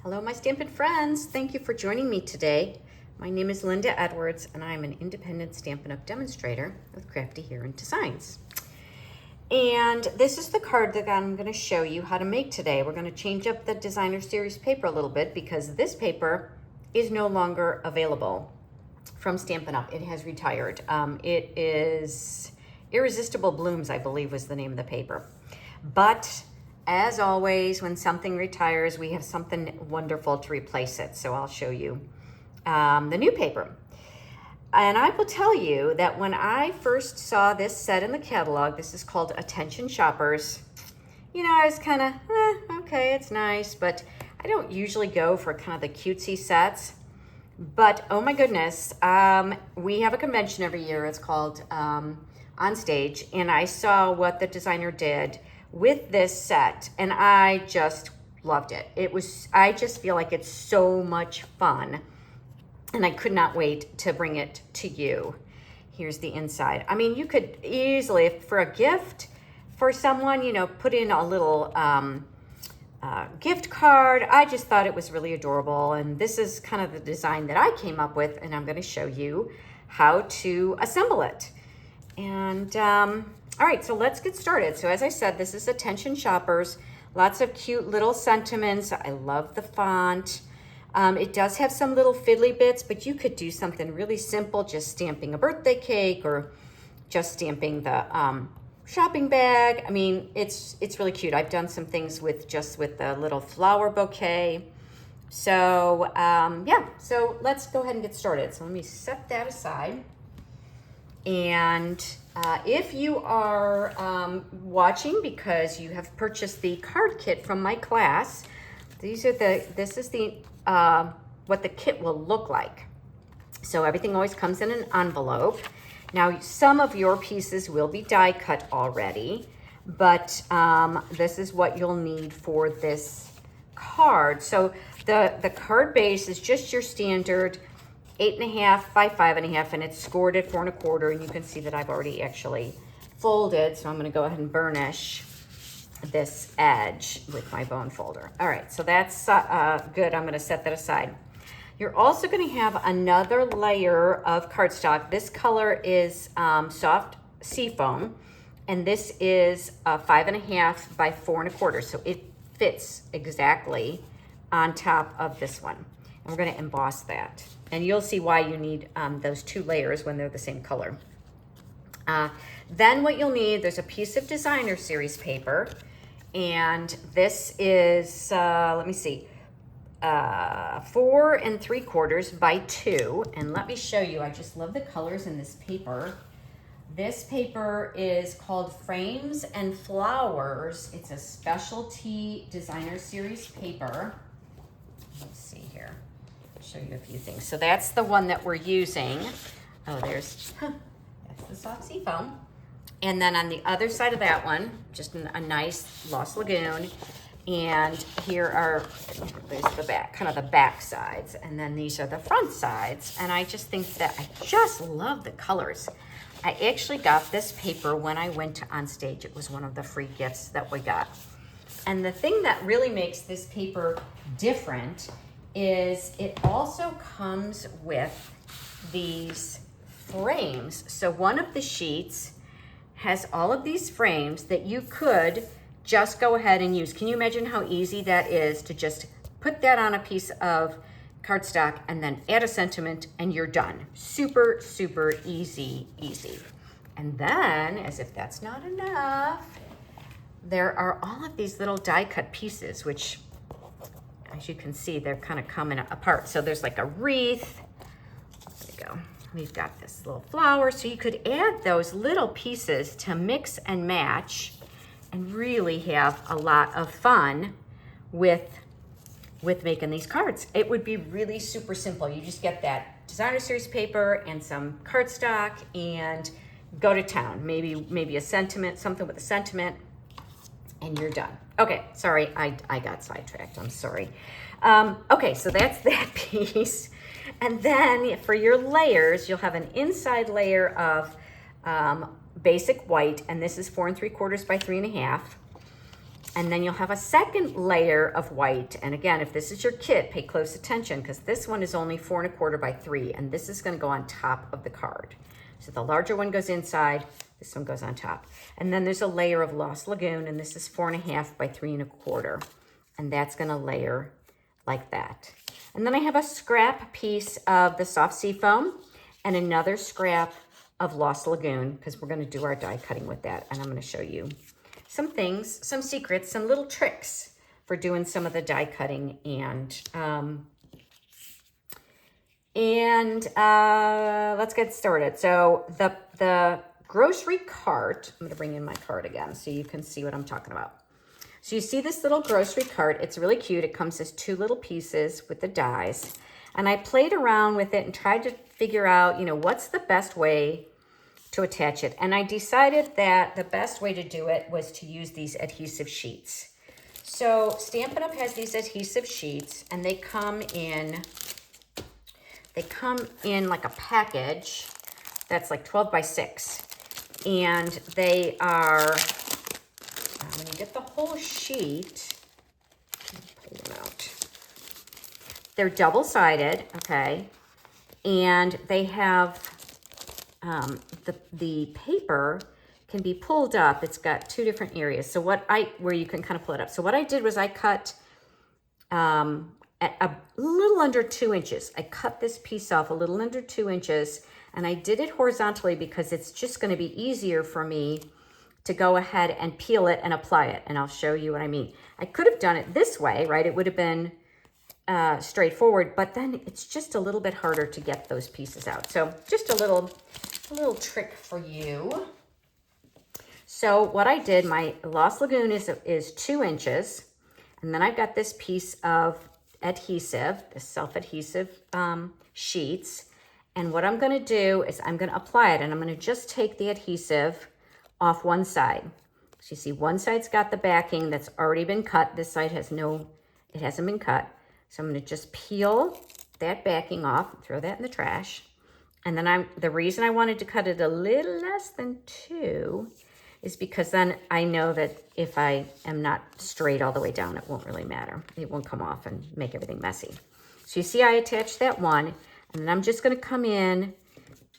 Hello, my Stampin' friends. Thank you for joining me today. My name is Linda Edwards, and I'm an independent Stampin' Up! Demonstrator with Crafty Hair and Designs. And this is the card that I'm going to show you how to make today. We're going to change up the designer series paper a little bit because this paper is no longer available from Stampin' Up! It has retired. It is Irresistible Blooms, I believe was the name of the paper. But as always, when something retires, we have something wonderful to replace it. So I'll show you the new paper. And I will tell you that when I first saw this set in the catalog, this is called Attention Shoppers. You know, I was kind of, okay, it's nice, but I don't usually go for kind of the cutesy sets. But oh my goodness, we have a convention every year. It's called On Stage, and I saw what the designer did with this set, and I just loved it. I just feel like it's so much fun, and I could not wait to bring it to you. Here's the inside. I mean, you could easily, for a gift for someone, you know, put in a little gift card. I just thought it was really adorable, and this is kind of the design that I came up with, and I'm going to show you how to assemble it. And all right, so let's get started. So as I said, this is Attention Shoppers. Lots of cute little sentiments. I love the font. It does have some little fiddly bits, but you could do something really simple, just stamping a birthday cake or just stamping the shopping bag. I mean, it's really cute. I've done some things with the little flower bouquet. So yeah, so let's go ahead and get started. So let me set that aside. And if you are watching because you have purchased the card kit from my class, this is what the kit will look like. So everything always comes in an envelope. Now, some of your pieces will be die cut already, but this is what you'll need for this card. So the card base is just your standard 8.5 by 5.5, and it's scored at 4 1/4, and you can see that I've already actually folded, so I'm going to go ahead and burnish this edge with my bone folder. All right, so that's good. I'm going to set that aside. You're also going to have another layer of cardstock. This color is soft seafoam, and this is 5.5 by 4 1/4, so it fits exactly on top of this one. And we're going to emboss that. And you'll see why you need those two layers when they're the same color. Then what you'll need, there's a piece of designer series paper. And this is, let me see, 4 3/4 by 2. And let me show you, I just love the colors in this paper. This paper is called Frames and Flowers. It's a specialty designer series paper. Let's see here. Show you a few things. So that's the one that we're using. Oh, that's the soft seafoam. And then on the other side of that one, just a nice Lost Lagoon. And here are, there's the back, kind of the back sides. And then these are the front sides. And I just think that I just love the colors. I actually got this paper when I went to On Stage. It was one of the free gifts that we got. And the thing that really makes this paper different is it also comes with these frames. So one of the sheets has all of these frames that you could just go ahead and use. Can you imagine how easy that is to just put that on a piece of cardstock and then add a sentiment and you're done? Super, super easy. And then, as if that's not enough, there are all of these little die cut pieces, which as you can see, they're kind of coming apart. So there's like a wreath. There we go. We've got this little flower. So you could add those little pieces to mix and match and really have a lot of fun with making these cards. It would be really super simple. You just get that designer series paper and some cardstock and go to town. Maybe a sentiment, something with a sentiment, and you're done. Okay, sorry, I got sidetracked, I'm sorry. Okay, so that's that piece. And then for your layers, you'll have an inside layer of basic white, and this is 4 3/4 by 3.5. And then you'll have a second layer of white. And again, if this is your kit, pay close attention because this one is only 4 1/4 by 3, and this is gonna go on top of the card. So the larger one goes inside, this one goes on top. And then there's a layer of Lost Lagoon, and this is 4 1/2 by 3 1/4. And that's gonna layer like that. And then I have a scrap piece of the soft sea foam and another scrap of Lost Lagoon because we're gonna do our die cutting with that. And I'm gonna show you some things, some secrets, some little tricks for doing some of the die cutting. And let's get started. So the grocery cart, I'm gonna bring in my cart again so you can see what I'm talking about. So you see this little grocery cart, it's really cute. It comes as 2 little pieces with the dies. And I played around with it and tried to figure out, what's the best way to attach it. And I decided that the best way to do it was to use these adhesive sheets. So Stampin' Up! Has these adhesive sheets, and they come in like a package that's like 12 by 6. And they are, when you get the whole sheet, pull them out. They're double-sided, okay? And they have, the paper can be pulled up. It's got 2 different areas. So where you can kind of pull it up. So what I did was I cut at a little under 2 inches. I cut this piece off a little under 2 inches, and I did it horizontally because it's just going to be easier for me to go ahead and peel it and apply it. And I'll show you what I mean. I could have done it this way, right? It would have been straightforward, but then it's just a little bit harder to get those pieces out. So just a little trick for you. So what I did, my Lost Lagoon is 2 inches, and then I've got this piece of adhesive, the self-adhesive sheets. And what I'm gonna do is I'm gonna apply it, and I'm gonna just take the adhesive off one side. So you see one side's got the backing that's already been cut. This side it hasn't been cut. So I'm gonna just peel that backing off, throw that in the trash. And then the reason I wanted to cut it a little less than 2 is because then I know that if I am not straight all the way down, it won't really matter. It won't come off and make everything messy. So you see I attached that one, and then I'm just gonna come in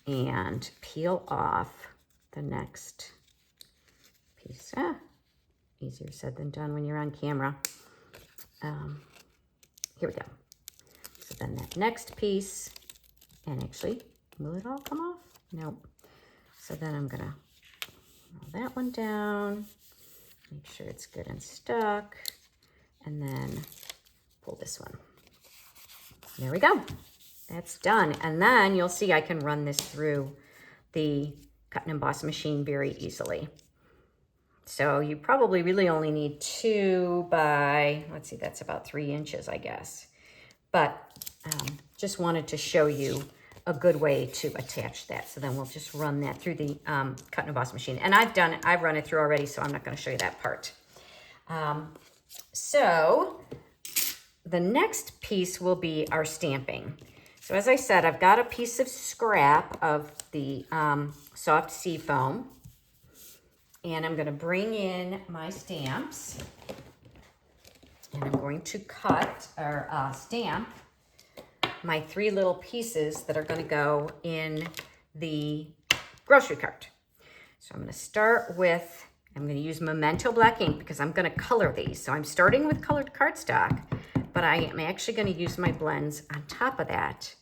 and peel off the next piece. Easier said than done when you're on camera. Here we go. So then that next piece, and actually, will it all come off? Nope. So then I'm gonna roll that one down, make sure it's good and stuck, and then pull this one. There we go. That's done. And then you'll see I can run this through the cut and emboss machine very easily. So you probably really only need 2 by, let's see, that's about 3 inches, I guess. But just wanted to show you a good way to attach that. So then we'll just run that through the cut and emboss machine. And I've run it through already, so I'm not gonna show you that part. So the next piece will be our stamping. So as I said, I've got a piece of scrap of the soft sea foam. And I'm gonna bring in my stamps, and I'm going to cut or stamp my 3 little pieces that are gonna go in the grocery cart. So I'm gonna start with, I'm gonna use Memento black ink because I'm gonna color these. So I'm starting with colored cardstock, but I am actually gonna use my blends on top of that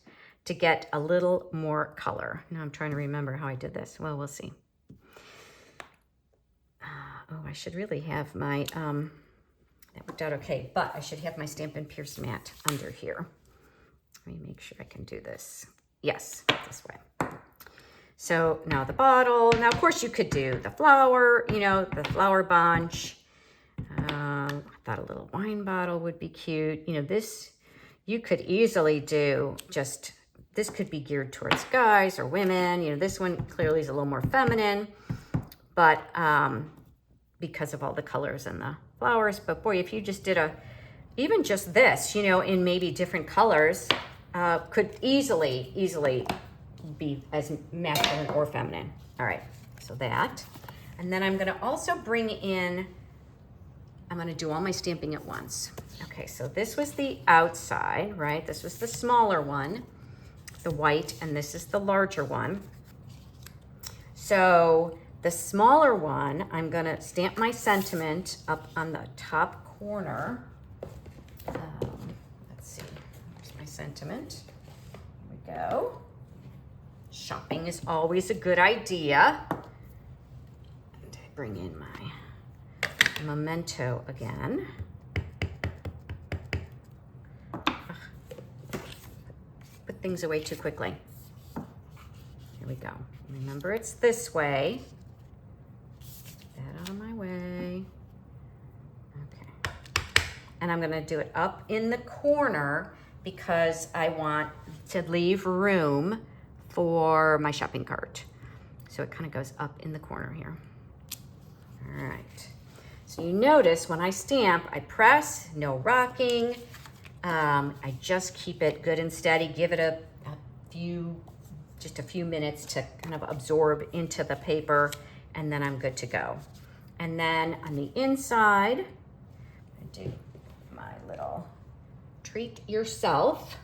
to get a little more color. Now I'm trying to remember how I did this. Well, we'll see. Oh, I should really have my, that worked out okay, but I should have my Stampin' Pierce mat under here. Let me make sure I can do this. Yes, this way. So now the bottle. Now, of course, you could do the flower, the flower bunch. I thought a little wine bottle would be cute. This, you could easily do just, this could be geared towards guys or women. This one clearly is a little more feminine, but because of all the colors and the flowers. But boy, if you just did even just this, in maybe different colors, could easily be as masculine or feminine. All right, so that. And then I'm gonna also bring in I'm gonna do all my stamping at once. Okay, so this was the outside, right? This was the smaller one, the white, and this is the larger one. So the smaller one, I'm gonna stamp my sentiment up on the top corner. Let's see, here's my sentiment. Here we go. Shopping is always a good idea. And I bring in my memento again. Put things away too quickly. Here we go. Remember, it's this way. Get that out of my way. Okay. And I'm gonna do it up in the corner because I want to leave room for my shopping cart. So it kind of goes up in the corner here. All right. So you notice when I stamp, I press, no rocking. I just keep it good and steady, give it just a few minutes to kind of absorb into the paper, and then I'm good to go. And then on the inside, I do my little treat yourself,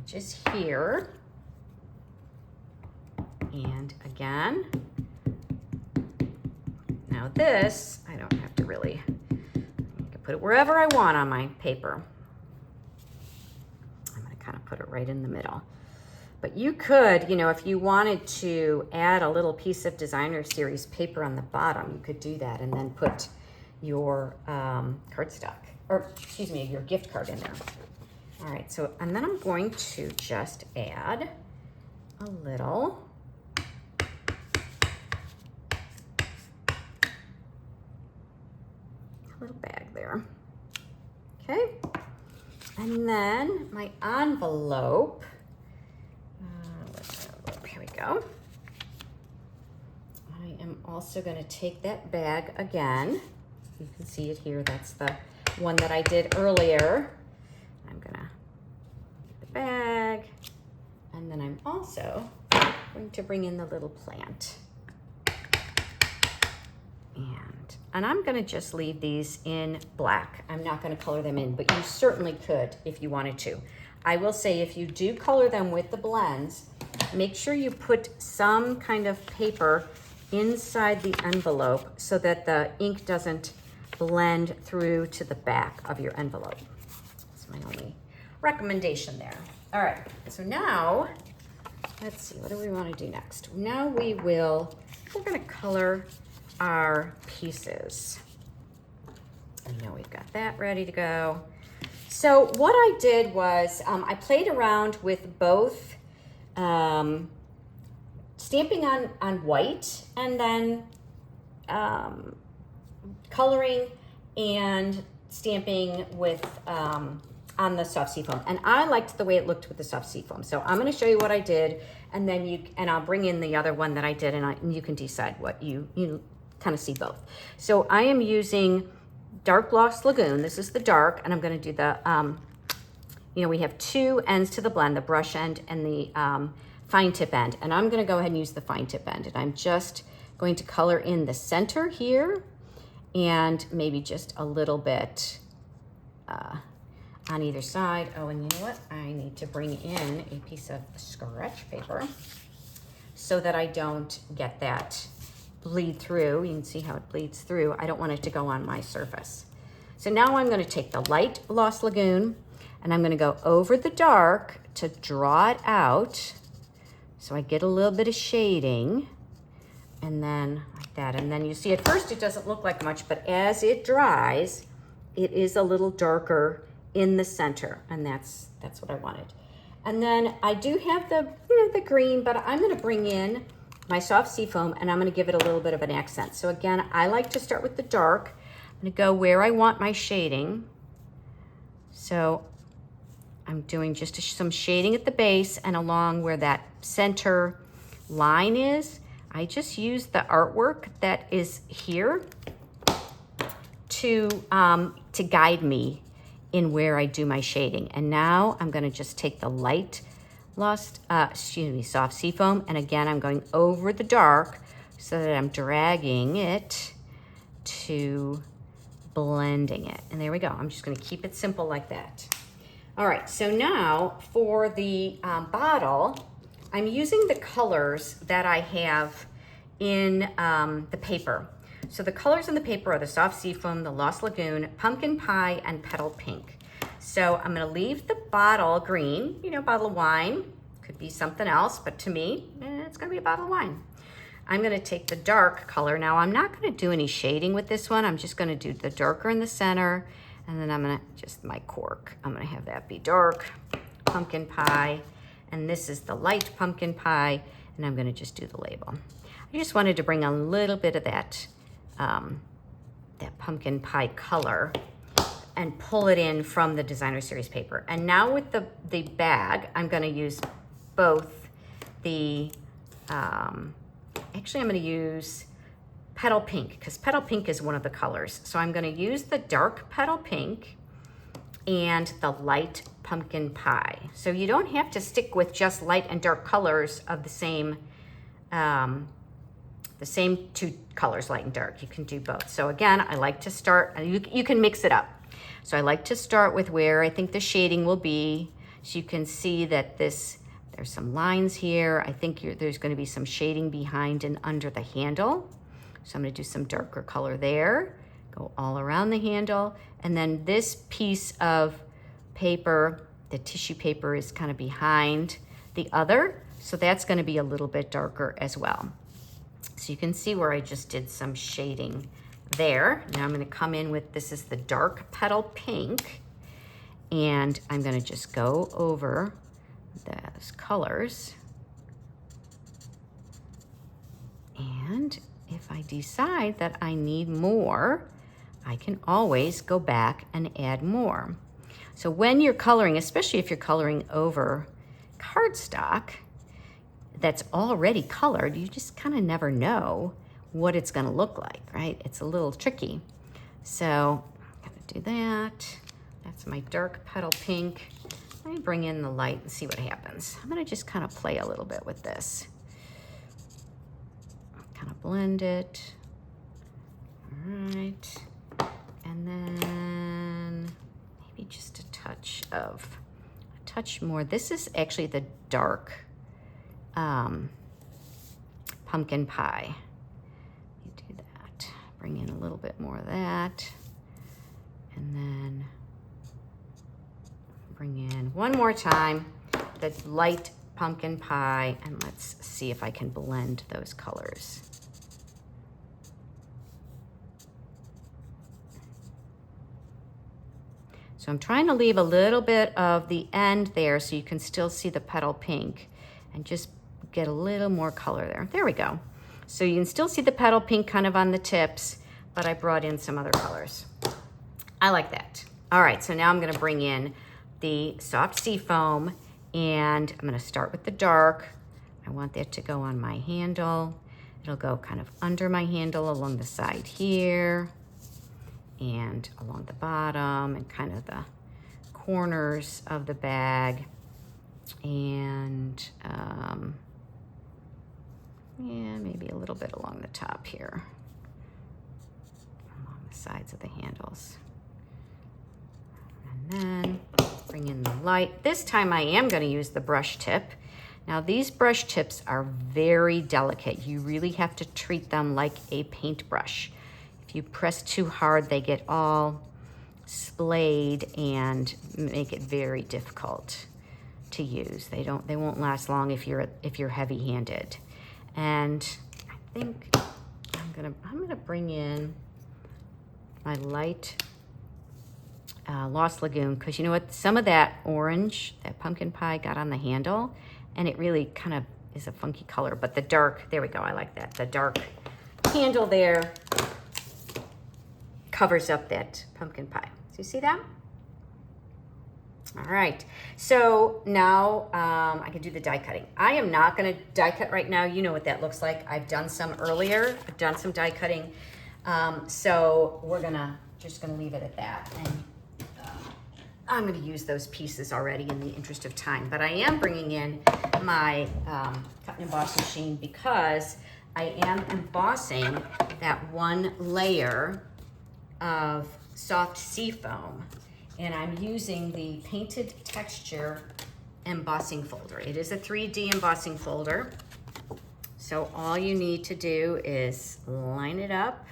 which is here. And again, now this, I don't have to really, I can put it wherever I want on my paper. I'm gonna kind of put it right in the middle. But you could, you know, if you wanted to add a little piece of designer series paper on the bottom, you could do that and then put your cardstock, or excuse me, your gift card in there. All right, so, and then I'm going to just add a little bag there. Okay, and then my envelope. Here we go. I am also going to take that bag again. You can see it here. That's the one that I did earlier. I'm going to get the bag, and then I'm also going to bring in the little plant. And I'm gonna just leave these in black. I'm not gonna color them in, but you certainly could if you wanted to. I will say if you do color them with the blends, make sure you put some kind of paper inside the envelope so that the ink doesn't blend through to the back of your envelope. That's my only recommendation there. All right, so now, let's see, what do we wanna do next? Now we're gonna color our pieces. I know we've got that ready to go. So what I did was I played around with both stamping on white and then coloring and stamping with on the soft seafoam. And I liked the way it looked with the soft seafoam. So I'm going to show you what I did, and then I'll bring in the other one that I did, and you can decide what you kind of see both. So I am using Dark Gloss Lagoon. This is the dark, and I'm going to do the, we have two ends to the blend, the brush end and the fine tip end. And I'm going to go ahead and use the fine tip end. And I'm just going to color in the center here and maybe just a little bit on either side. Oh, and you know what? I need to bring in a piece of scratch paper so that I don't get that bleed through. You can see how it bleeds through. I don't want it to go on my surface. So now I'm going to take the light Gloss Lagoon and I'm going to go over the dark to draw it out so I get a little bit of shading, and then like that. And then you see at first it doesn't look like much, but as it dries, it is a little darker in the center, and that's what I wanted. And then I do have the green, but I'm going to bring in my soft seafoam and I'm going to give it a little bit of an accent. So again, I like to start with the dark. I'm going to go where I want my shading. So I'm doing just some shading at the base and along where that center line is. I just use the artwork that is here to guide me in where I do my shading. And now I'm going to just take the light soft seafoam, and again I'm going over the dark so that I'm dragging it to blending it. And there we go. I'm just gonna keep it simple like that. All right, so now for the bottle, I'm using the colors that I have in the paper. So the colors in the paper are the Soft Seafoam, the Lost Lagoon, Pumpkin Pie, and Petal Pink. So I'm gonna leave the bottle green, you know, bottle of wine. Could be something else, but to me, it's gonna be a bottle of wine. I'm gonna take the dark color. Now I'm not gonna do any shading with this one. I'm just gonna do the darker in the center, and then I'm gonna, just my cork, I'm gonna have that be dark, pumpkin pie, and this is the light pumpkin pie, and I'm gonna just do the label. I just wanted to bring a little bit of that, that pumpkin pie color and pull it in from the Designer Series paper. And now with the bag, I'm gonna use both the, actually I'm gonna use Petal Pink, because Petal Pink is one of the colors. So I'm gonna use the dark Petal Pink and the light pumpkin pie. So you don't have to stick with just light and dark colors of the same two colors, light and dark. You can do both. So again, I like to start, you can mix it up. So I like to start with where I think the shading will be. So you can see that there's some lines here. I think there's gonna be some shading behind and under the handle. So I'm gonna do some darker color there, go all around the handle. And then this piece of paper, the tissue paper, is kind of behind the other. So that's gonna be a little bit darker as well. So you can see where I just did some shading there. Now I'm gonna come in with, this is the dark Petal Pink, and I'm gonna just go over those colors. And if I decide that I need more, I can always go back and add more. So when you're coloring, especially if you're coloring over cardstock that's already colored, you just kind of never know what it's gonna look like, right? It's a little tricky. So I'm gonna do that. That's my dark Petal Pink. Let me bring in the light and see what happens. I'm gonna just kind of play a little bit with this. Kind of blend it. All right. And then maybe just a touch more. This is actually the dark pumpkin pie. You do that. Bring in a little bit more of that. And then bring in one more time the light pumpkin pie, and let's see if I can blend those colors. So I'm trying to leave a little bit of the end there so you can still see the Petal Pink and just get a little more color there. There we go. So you can still see the Petal Pink kind of on the tips, but I brought in some other colors. I like that. All right, so now I'm gonna bring in the Soft Seafoam, and I'm gonna start with the dark. I want that to go on my handle. It'll go kind of under my handle along the side here and along the bottom and kind of the corners of the bag. And yeah, maybe a little bit along the top here, along the sides of the handles. And then bring in the light. This time I am going to use the brush tip. Now these brush tips are very delicate. You really have to treat them like a paintbrush. If you press too hard, they get all splayed and make it very difficult to use. They won't last long if you're heavy-handed. And I think I'm gonna bring in my light Lost Lagoon, because you know what, some of that orange, that pumpkin pie got on the handle, and it really kind of is a funky color. But the dark, there we go, I like that. The dark handle there covers up that pumpkin pie. So you see that? All right, so now I can do the die cutting. I am not gonna die cut right now. You know what that looks like. I've done some earlier. I've done some die cutting. So we're just gonna leave it at that. And I'm gonna use those pieces already in the interest of time. But I am bringing in my cut and emboss machine because I am embossing that one layer of soft sea foam, and I'm using the Painted Texture embossing folder. It is a 3D embossing folder. So all you need to do is line it up,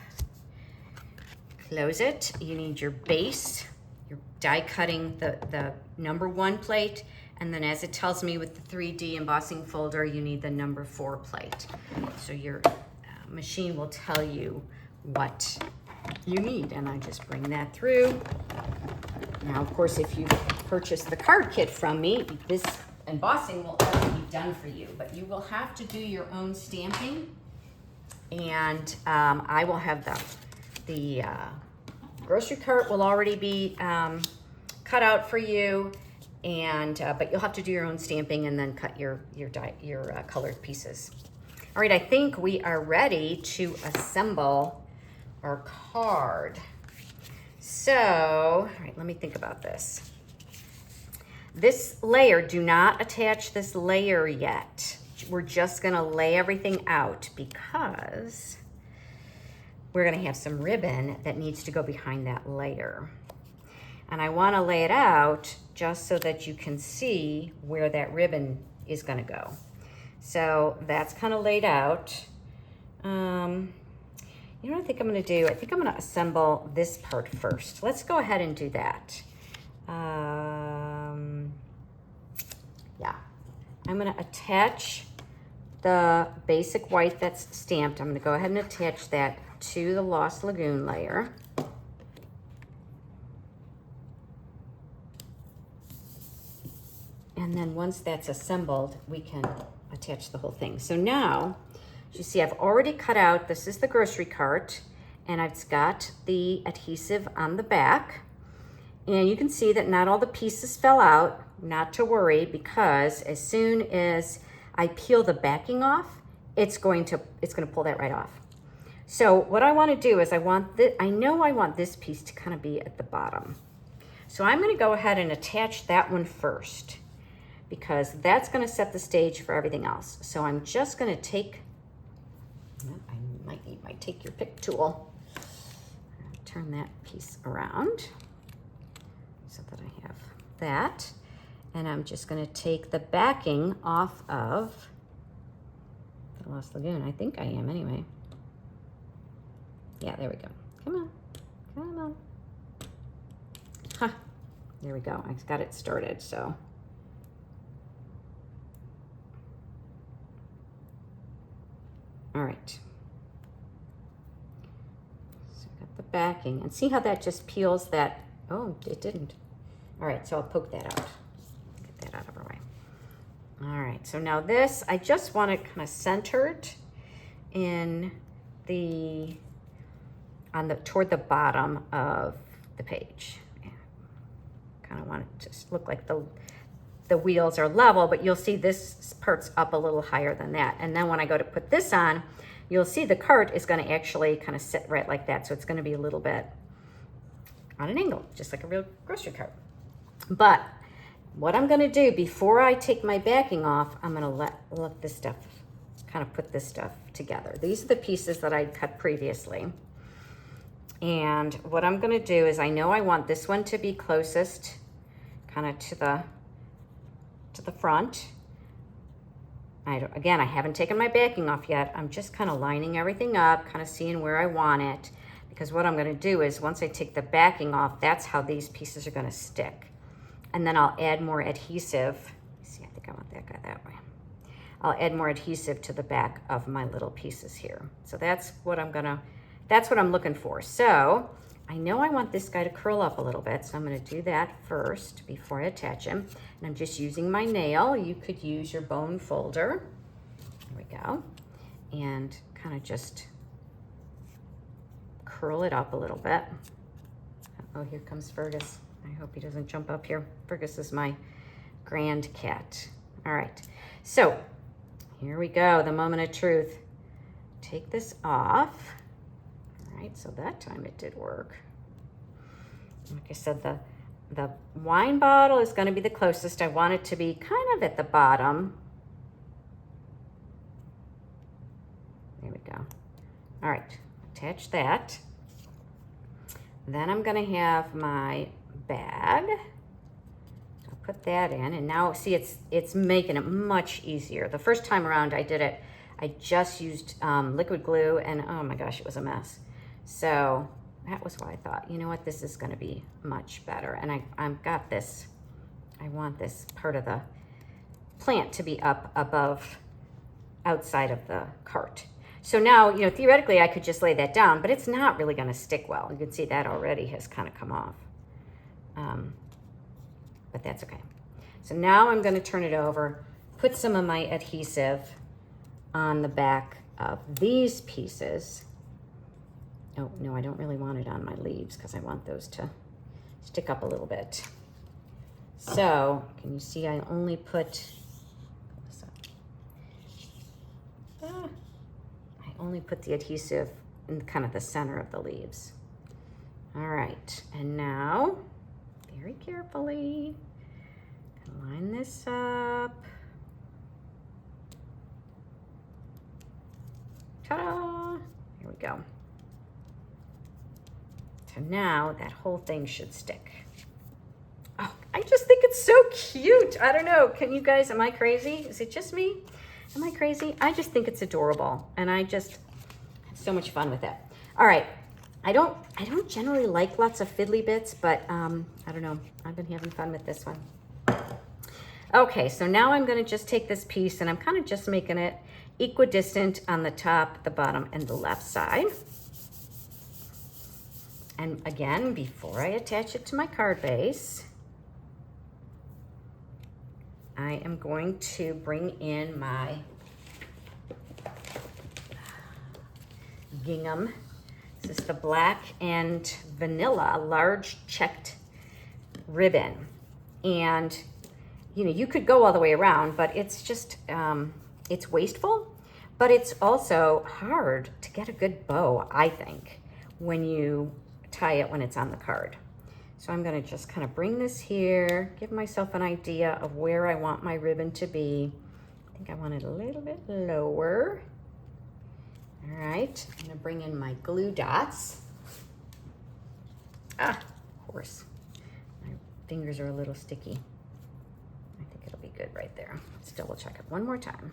close it. You need your base, your die cutting the number 1 plate, and then as it tells me with the 3D embossing folder, you need the number 4 plate. So your machine will tell you what you need, and I just bring that through. Now, of course, if you purchase the card kit from me, this embossing will already be done for you, but you will have to do your own stamping, and I will have the grocery cart will already be cut out for you, and but you'll have to do your own stamping and then cut your colored pieces. All right, I think we are ready to assemble our card. So, all right, let me think about this. This layer, do not attach this layer yet. We're just gonna lay everything out because we're gonna have some ribbon that needs to go behind that layer. And I wanna lay it out just so that you can see where that ribbon is gonna go. So that's kind of laid out. You know what I think I'm gonna do? I think I'm gonna assemble this part first. Let's go ahead and do that. Yeah, I'm gonna attach the basic white that's stamped. I'm gonna go ahead and attach that to the Lost Lagoon layer. And then once that's assembled, we can attach the whole thing. So now, as you see, I've already cut out, this is the grocery cart, and I've got the adhesive on the back. And you can see that not all the pieces fell out. Not to worry, because as soon as I peel the backing off, it's going to pull that right off. So what I want to do is I know I want this piece to kind of be at the bottom. So I'm going to go ahead and attach that one first, because that's going to set the stage for everything else. So I'm just going to take, I might need my take your pick tool. Turn that piece around so that I have that. And I'm just going to take the backing off of the Lost Lagoon. I think I am anyway. Yeah, there we go. Come on. Come on. Huh. There we go. I got it started, so. All right. So I got the backing. And see how that just peels that? Oh, it didn't. All right, so I'll poke that out. That out of our way. All right, so now this, I just want it kind of centered in toward the bottom of the page. Yeah. Kind of want it to just look like the wheels are level, but you'll see this part's up a little higher than that. And then when I go to put this on, you'll see the cart is going to actually kind of sit right like that. So it's going to be a little bit on an angle, just like a real grocery cart. But what I'm gonna do before I take my backing off, I'm gonna let this stuff, kind of put this stuff together. These are the pieces that I cut previously. And what I'm gonna do is, I know I want this one to be closest kind of to the front. Again, I haven't taken my backing off yet. I'm just kind of lining everything up, kind of seeing where I want it. Because what I'm gonna do is, once I take the backing off, that's how these pieces are gonna stick. And then I'll add more adhesive. See, I think I want that guy that way. I'll add more adhesive to the back of my little pieces here. So that's what I'm looking for. So I know I want this guy to curl up a little bit, so I'm gonna do that first before I attach him. And I'm just using my nail. You could use your bone folder. There we go. And kind of just curl it up a little bit. Oh, here comes Fergus. I hope he doesn't jump up here. Fergus is my grand cat. All right, so here we go, the moment of truth. Take this off. All right, so that time it did work. Like I said, the wine bottle is gonna be the closest. I want it to be kind of at the bottom. There we go. All right, attach that. Then I'm gonna have my bag. I'll put that in, and now see it's making it much easier. The first time around I did it, I just used liquid glue, and oh my gosh, it was a mess. So that was why I thought, you know what, this is gonna be much better. And I've got this, I want this part of the plant to be up above, outside of the cart. So now, you know, theoretically I could just lay that down, but it's not really gonna stick well. You can see that already has kind of come off. But that's okay. So now I'm gonna turn it over, put some of my adhesive on the back of these pieces. Oh, no, I don't really want it on my leaves because I want those to stick up a little bit. So, can you see I only put, I only put the adhesive in kind of the center of the leaves. All right, and now, very carefully, line this up. Ta-da! Here we go. So now that whole thing should stick. Oh, I just think it's so cute. I don't know. Can you guys, am I crazy? Is it just me? Am I crazy? I just think it's adorable, and I just have so much fun with it. All right. I don't generally like lots of fiddly bits, but I don't know. I've been having fun with this one. Okay, so now I'm gonna just take this piece, and I'm kind of just making it equidistant on the top, the bottom, and the left side. And again, before I attach it to my card base, I am going to bring in my gingham. This is the black and vanilla large checked ribbon. And you know, you could go all the way around, but it's just, it's wasteful, but it's also hard to get a good bow, I think, when you tie it when it's on the card. So I'm gonna just kind of bring this here, give myself an idea of where I want my ribbon to be. I think I want it a little bit lower. All right, I'm gonna bring in my glue dots. Ah, of course, my fingers are a little sticky. I think it'll be good right there. Let's double check it one more time.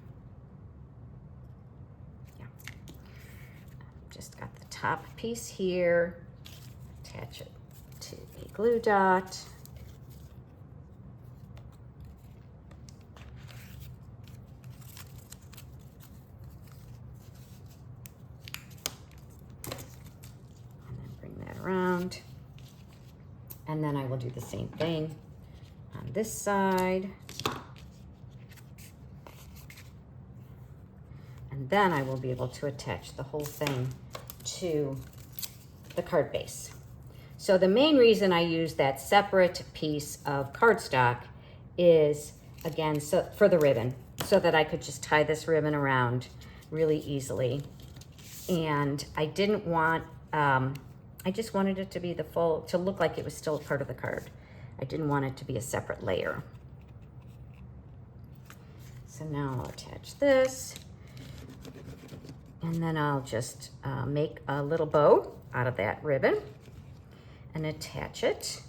Yeah, just got the top piece here. Attach it to a glue dot. And then bring that around. And then I will do the same thing on this side. And then I will be able to attach the whole thing to the card base. So the main reason I use that separate piece of cardstock is, again, so for the ribbon, so that I could just tie this ribbon around really easily. And I didn't want, I just wanted it to be the full, to look like it was still part of the card. I didn't want it to be a separate layer. So now I'll attach this. And then I'll just make a little bow out of that ribbon and attach it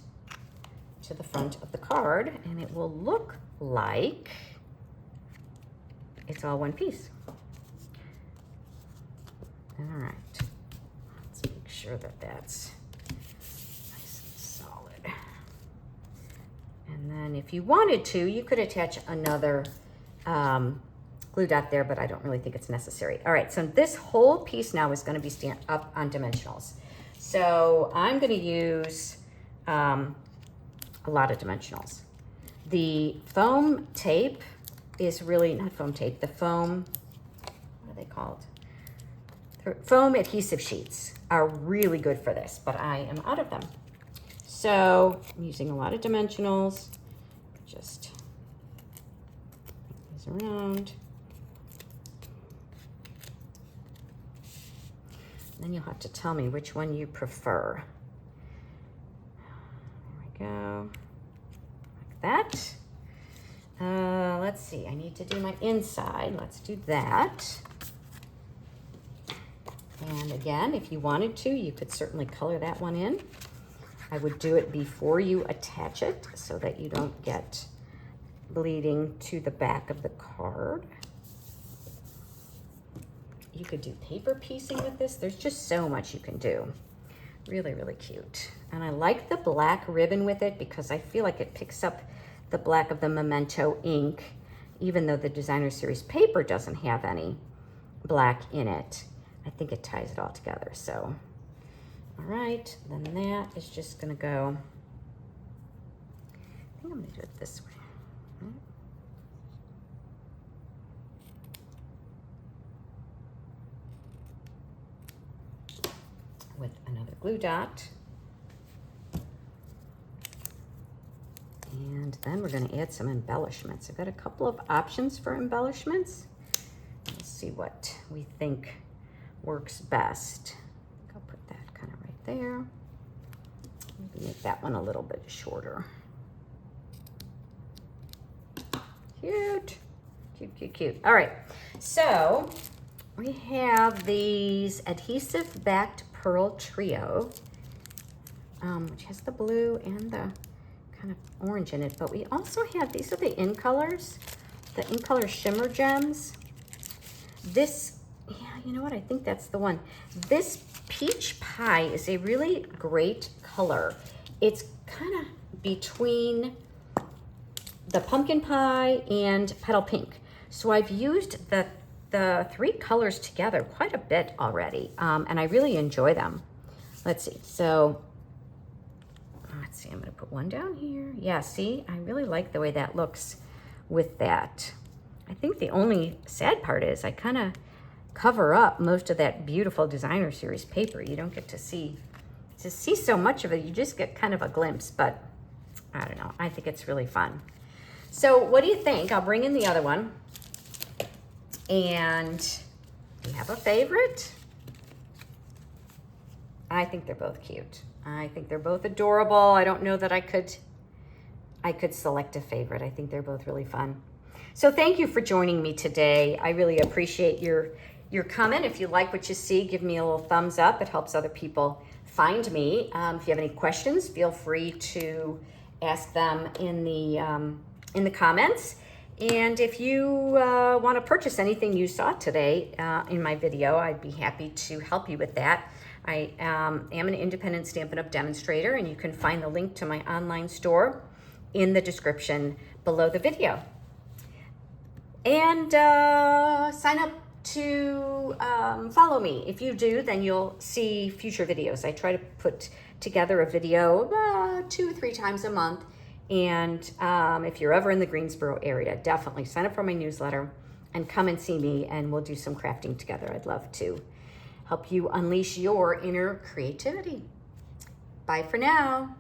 to the front of the card, and it will look like it's all one piece. All right, let's make sure that that's nice and solid. And then if you wanted to, you could attach another glue dot there, but I don't really think it's necessary. All right, so this whole piece now is gonna be stamped up on dimensionals. So I'm gonna use a lot of dimensionals. The foam tape is really, not foam tape, the foam, what are they called? The foam adhesive sheets are really good for this, but I am out of them. So I'm using a lot of dimensionals, just move these around. Then you'll have to tell me which one you prefer. There we go, like that. Let's see, I need to do my inside. Let's do that. And again, if you wanted to, you could certainly color that one in. I would do it before you attach it so that you don't get bleeding to the back of the card. You could do paper piecing with this. There's just so much you can do. Really, really cute. And I like the black ribbon with it because I feel like it picks up the black of the Memento ink, even though the Designer Series paper doesn't have any black in it. I think it ties it all together. So, all right, then that is just gonna go, I think I'm gonna do it this way. With another glue dot. And then we're going to add some embellishments. I've got a couple of options for embellishments. Let's see what we think works best. I'll put that kind of right there. Maybe make that one a little bit shorter. Cute. Cute, cute, cute. All right. So we have these adhesive backed pearl trio, which has the blue and the kind of orange in it, but we also have, these are the In Colors, the In Color Shimmer Gems. This, yeah, you know what, I think that's the one. This peach pie is a really great color. It's kind of between the pumpkin pie and petal pink. So I've used the three colors together quite a bit already, and I really enjoy them. Let's see, so let's see, I'm gonna put one down here. Yeah, see, I really like the way that looks with that. I think the only sad part is I kind of cover up most of that beautiful Designer Series paper. You don't get to see so much of it. You just get kind of a glimpse, but I don't know, I think it's really fun. So what do you think? I'll bring in the other one. And do you have a favorite? I think they're both cute. I think they're both adorable. I don't know that I could select a favorite. I think they're both really fun. So thank you for joining me today. I really appreciate your comment. If you like what you see, give me a little thumbs up. It helps other people find me. If you have any questions, feel free to ask them in the comments. And if you want to purchase anything you saw today in my video, I'd be happy to help you with that. I am an independent Stampin' Up! Demonstrator, and you can find the link to my online store in the description below the video. And sign up to follow me. If you do, then you'll see future videos. I try to put together a video 2 or 3 times a month. And if you're ever in the Greensboro area, definitely sign up for my newsletter and come and see me, and we'll do some crafting together. I'd love to help you unleash your inner creativity. Bye for now.